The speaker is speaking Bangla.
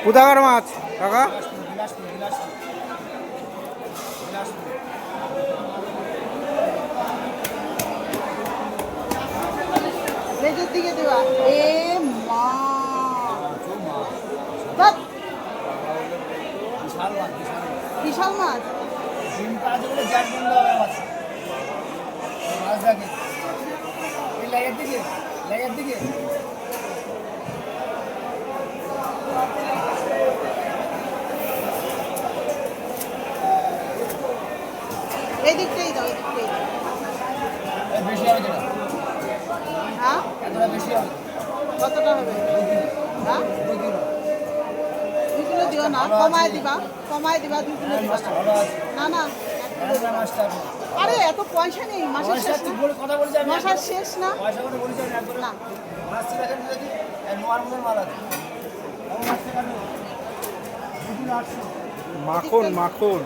কোথাকার মাছ কাকা? লেজের দিকে দেওয়া এ মা বিশাল মাছ। এই দিকটাই দাও, এই দিকটাই দাও। হ্যাঁ কতটা হবে? হ্যাঁ 2 কিলো দিও না, কমায় দিবা 2 কিলো দিবা। না না আরে এত পয়সা নেই, মাসের শেষ না, মাসের শেষ না। না মাখন মাখন।